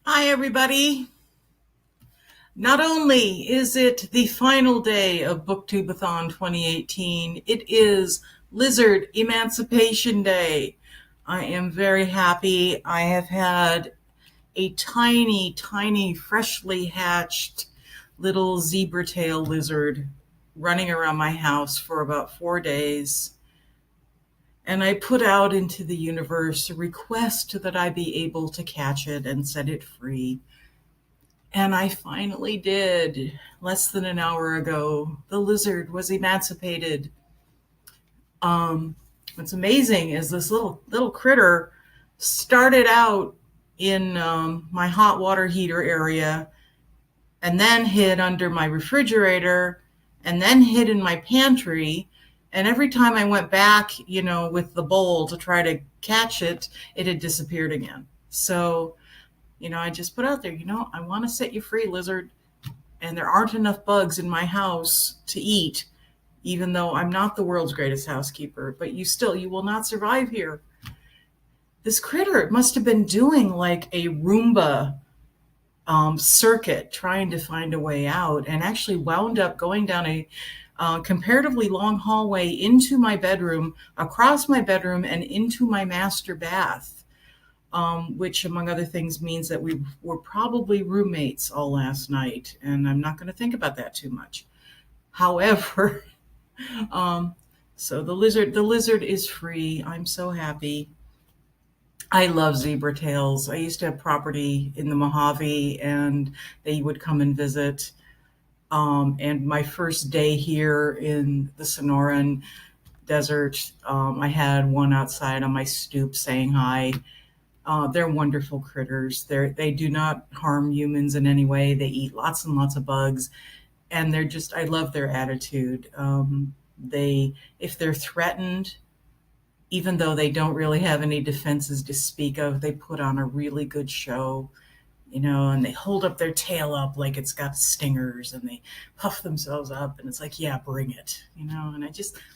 Hi, everybody. Not only is it the final day of BookTubeAthon 2018, it is Lizard Emancipation Day. I am very happy. I have had a tiny, tiny, freshly hatched little zebra tail lizard running around my house for about 4 days. And I put out into the universe a request that I be able to catch it and set it free. And I finally did. Less than an hour ago, the lizard was emancipated. Um, what's amazing is this little critter started out in my hot water heater area, and then hid under my refrigerator, and then hid in my pantry. And every time I went back, with the bowl to try to catch it, it had disappeared again. So, I just put out there, I want to set you free, lizard. And there aren't enough bugs in my house to eat, even though I'm not the world's greatest housekeeper. But you will not survive here. This critter must have been doing like a Roomba circuit trying to find a way out, and actually wound up going down a comparatively long hallway into my bedroom, across my bedroom, and into my master bath. Which, among other things, means that we were probably roommates all last night, and I'm not going to think about that too much. However, um, so the lizard is free. I'm so happy. I love zebra tails. I used to have property in the Mojave, and they would come and visit. And my first day here in the Sonoran Desert, I had one outside on my stoop saying hi. They're wonderful critters. They do not harm humans in any way. They eat lots and lots of bugs, and I love their attitude. If they're threatened, even though they don't really have any defenses to speak of, they put on a really good show, and they hold up their tail up like it's got stingers, and they puff themselves up, and it's like, yeah, bring it, and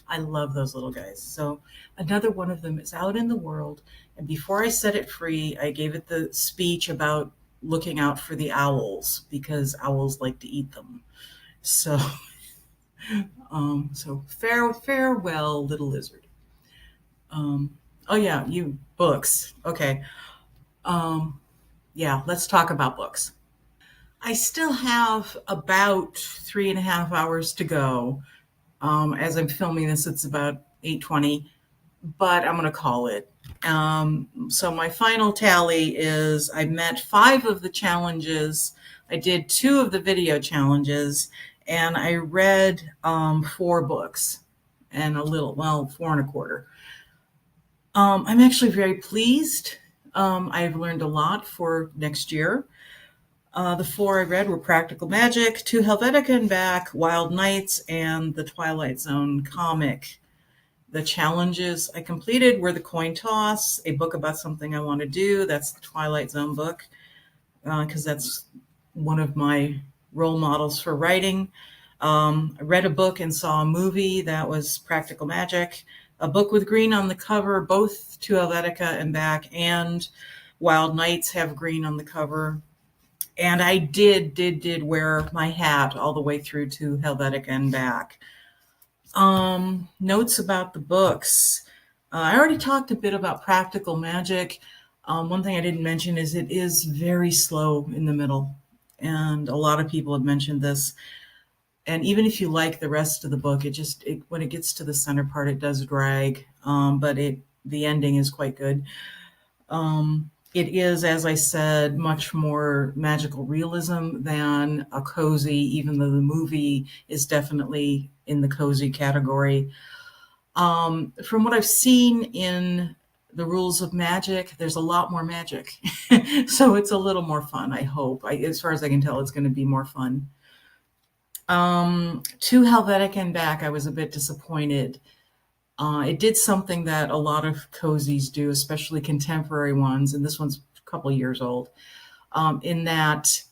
I love those little guys. So another one of them is out in the world, and before I set it free, I gave it the speech about looking out for the owls because owls like to eat them. So, farewell, little lizard. Um, oh yeah, you books. Okay. Um, yeah, let's talk about books. I still have about 3.5 hours to go. As I'm filming this, it's about 8:20, but I'm going to call it. So my final tally is I met 5 of the challenges. I did 2 of the video challenges, and I read 4 books and a little, well, 4 and a quarter. I'm actually very pleased. I've learned a lot for next year. The 4 I read were Practical Magic, To Helvetica and Back, Wild Nights, and the Twilight Zone comic. The challenges I completed were The Coin Toss, a book about something I want to do. That's the Twilight Zone book, because that's one of my role models for writing. I read a book and saw a movie. That was Practical Magic. A book with green on the cover, both To Helvetica and Back and Wild Nights have green on the cover. And I did wear my hat all the way through to Helvetica and Back. Notes about the books. I already talked a bit about Practical Magic. One thing I didn't mention is it is very slow in the middle. And a lot of people have mentioned this. And even if you like the rest of the book, when it gets to the center part, it does drag. But the ending is quite good. It is, as I said, much more magical realism than a cozy, even though the movie is definitely in the cozy category. From what I've seen in the rules of magic, there's a lot more magic. So it's a little more fun, I hope. As far as I can tell, it's going to be more fun. To Helvetica and Back, I was a bit disappointed. It did something that a lot of cozies do, especially contemporary ones, and this one's a couple years old, in that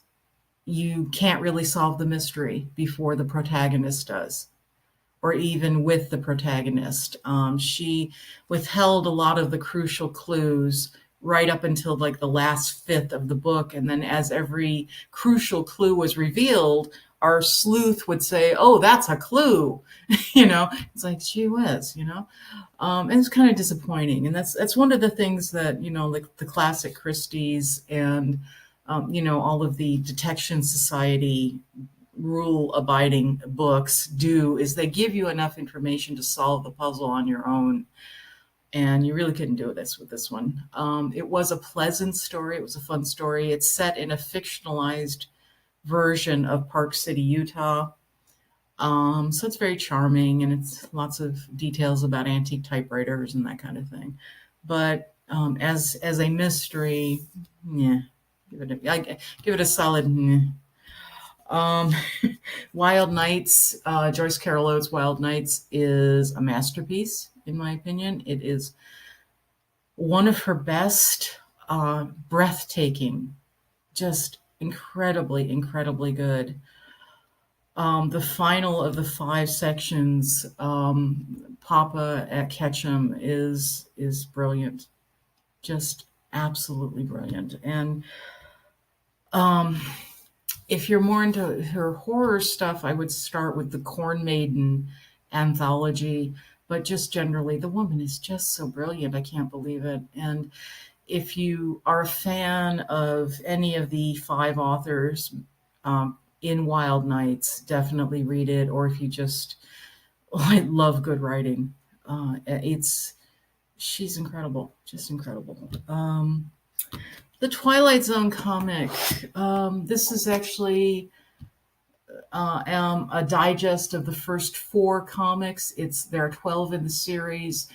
you can't really solve the mystery before the protagonist does, or even with the protagonist. She withheld a lot of the crucial clues right up until like the last fifth of the book. And then as every crucial clue was revealed, our sleuth would say, "Oh, that's a clue." It's like, gee whiz, and it's kind of disappointing. And that's one of the things that, like the classic Christie's and, all of the detection society rule abiding books do, is they give you enough information to solve the puzzle on your own. And you really couldn't do this with this one. It was a pleasant story. It was a fun story. It's set in a fictionalized version of Park City, Utah. So it's very charming, and it's lots of details about antique typewriters and that kind of thing. But as a mystery, yeah, I give it a solid. Um, Wild Nights, Joyce Carol Oates' Wild Nights is a masterpiece, in my opinion. It is one of her best, breathtaking, just incredibly, incredibly good. The final of the 5 sections, Papa at Ketchum, is brilliant, just absolutely brilliant. And if you're more into her horror stuff, I would start with the Corn Maiden anthology. But just generally, the woman is just so brilliant. I can't believe it. And if you are a fan of any of the 5 authors in Wild Nights, definitely read it. Or if you just, I love good writing. She's incredible, just incredible. The Twilight Zone comic. This is actually a digest of the first 4 comics. There are 12 in the series,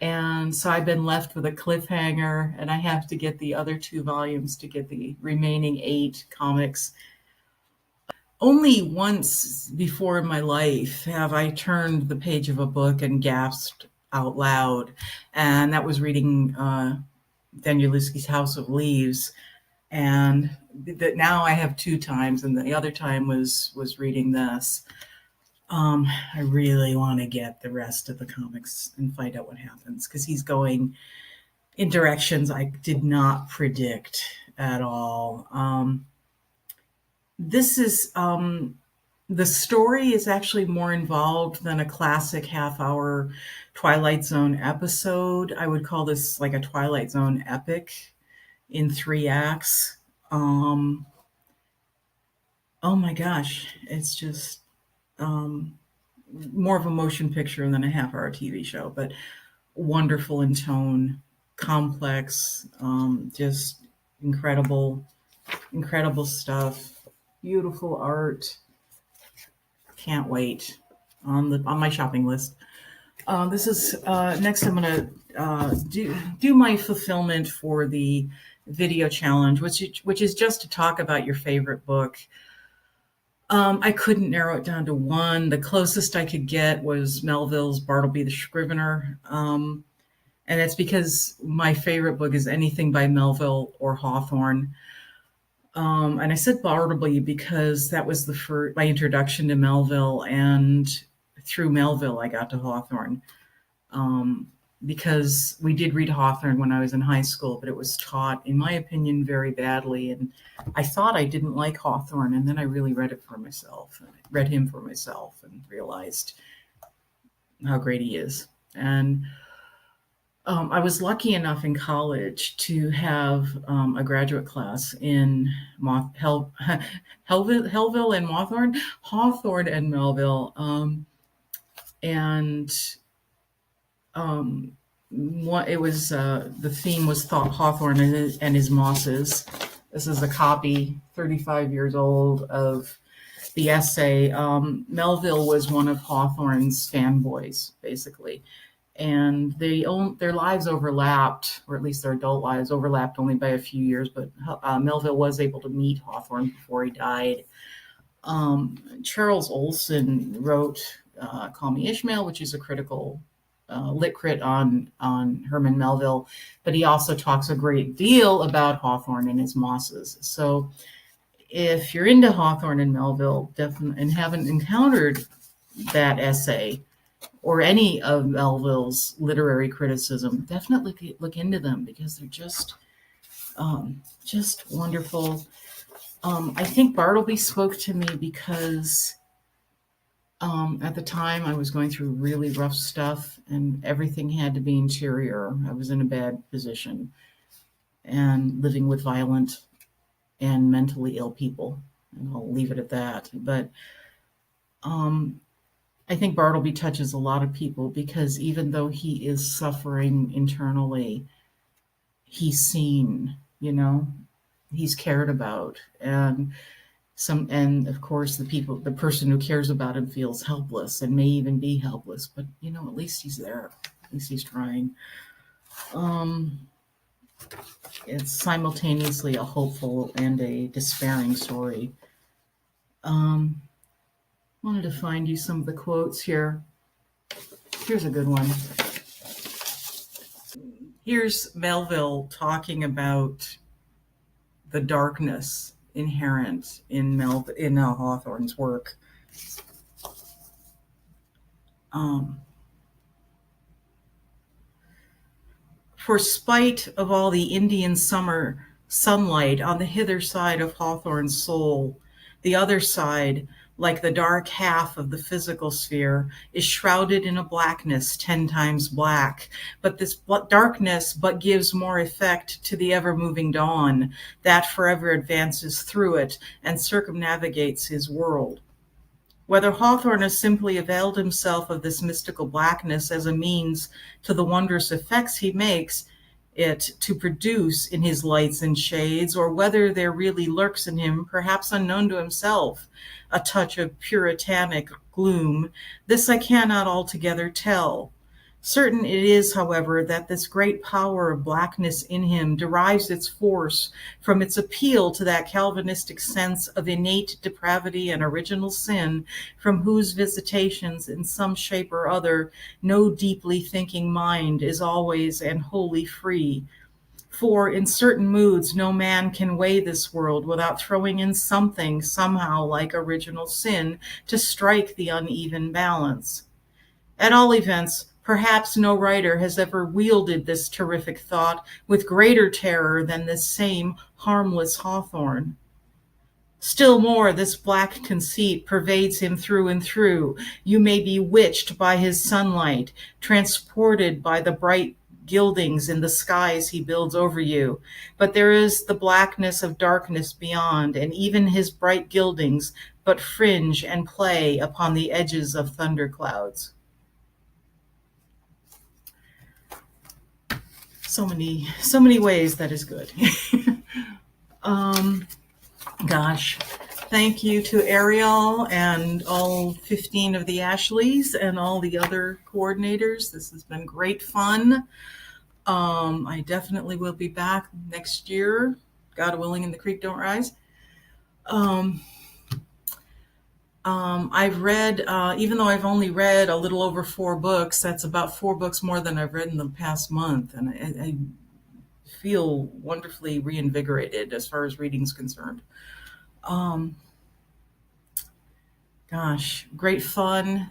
and so I've been left with a cliffhanger, and I have to get the other 2 volumes to get the remaining 8 comics. Only once before in my life have I turned the page of a book and gasped out loud, and that was reading Daniel Lusky's House of Leaves. And that now I have 2 times, and the other time was reading this. I really want to get the rest of the comics and find out what happens, because he's going in directions I did not predict at all. This is the story is actually more involved than a classic half-hour Twilight Zone episode. I would call this like a Twilight Zone epic in 3 acts. Oh my gosh, it's just more of a motion picture than a half-hour TV show, but wonderful in tone, complex, just incredible stuff. Beautiful art. Can't wait. On my shopping list. This is next. I'm gonna do my fulfillment for the video challenge, which is just to talk about your favorite book. I couldn't narrow it down to one. The closest I could get was Melville's Bartleby the Scrivener, and that's because my favorite book is anything by Melville or Hawthorne. And I said Bartleby because that was my introduction to Melville, and through Melville I got to Hawthorne. Because we did read Hawthorne when I was in high school, but it was taught, in my opinion, very badly. And I thought I didn't like Hawthorne, and then I really read him for myself, and realized how great he is. And I was lucky enough in college to have a graduate class in Hellville and Hawthorne and Melville. It was the theme was Hawthorne and his mosses. This is a copy, 35 years old, of the essay. Melville was one of Hawthorne's fanboys, basically. And their lives overlapped, or at least their adult lives overlapped only by a few years, but Melville was able to meet Hawthorne before he died. Charles Olson wrote Call Me Ishmael, which is a critical lit crit on Herman Melville, but he also talks a great deal about Hawthorne and his mosses. So if you're into Hawthorne and Melville, definitely, and haven't encountered that essay, or any of Melville's literary criticism, definitely look into them because they're just wonderful. I think Bartleby spoke to me because at the time I was going through really rough stuff and everything had to be interior. I was in a bad position and living with violent and mentally ill people. And I'll leave it at that. But I think Bartleby touches a lot of people because even though he is suffering internally, he's seen, he's cared about. And of course the person who cares about him feels helpless and may even be helpless, but at least he's there. At least he's trying. It's simultaneously a hopeful and a despairing story. Wanted to find you some of the quotes here. Here's a good one. Here's Melville talking about the darkness inherent in Hawthorne's work. For spite of all the Indian summer sunlight on the hither side of Hawthorne's soul, the other side, like the dark half of the physical sphere, is shrouded in a blackness 10 times black. But this darkness but gives more effect to the ever-moving dawn that forever advances through it and circumnavigates his world. Whether Hawthorne has simply availed himself of this mystical blackness as a means to the wondrous effects he makes it to produce in his lights and shades, or whether there really lurks in him, perhaps unknown to himself, a touch of puritanic gloom, this I cannot altogether tell. Certain it is, however, that this great power of blackness in him derives its force from its appeal to that Calvinistic sense of innate depravity and original sin, from whose visitations, in some shape or other, no deeply thinking mind is always and wholly free. For in certain moods no man can weigh this world without throwing in something somehow like original sin to strike the uneven balance. At all events, perhaps no writer has ever wielded this terrific thought with greater terror than this same harmless Hawthorne. Still more, this black conceit pervades him through and through. You may be witched by his sunlight, transported by the bright gildings in the skies he builds over you. But there is the blackness of darkness beyond, and even his bright gildings but fringe and play upon the edges of thunderclouds. So many ways that is good. Gosh, thank you to Ariel and all 15 of the Ashleys and all the other coordinators. This has been great fun. I definitely will be back next year, God willing, and the creek don't rise. I've read, even though I've only read a little over 4 books, that's about 4 books more than I've read in the past month. And I feel wonderfully reinvigorated as far as reading's concerned. Gosh, great fun.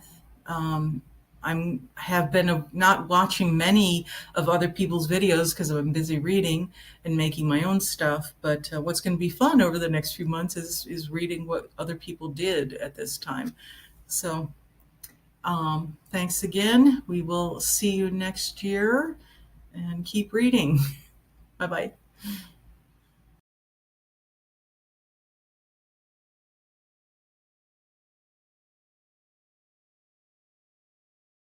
I have been not watching many of other people's videos because I'm busy reading and making my own stuff. But what's going to be fun over the next few months is reading what other people did at this time. So thanks again. We will see you next year and keep reading. Bye-bye.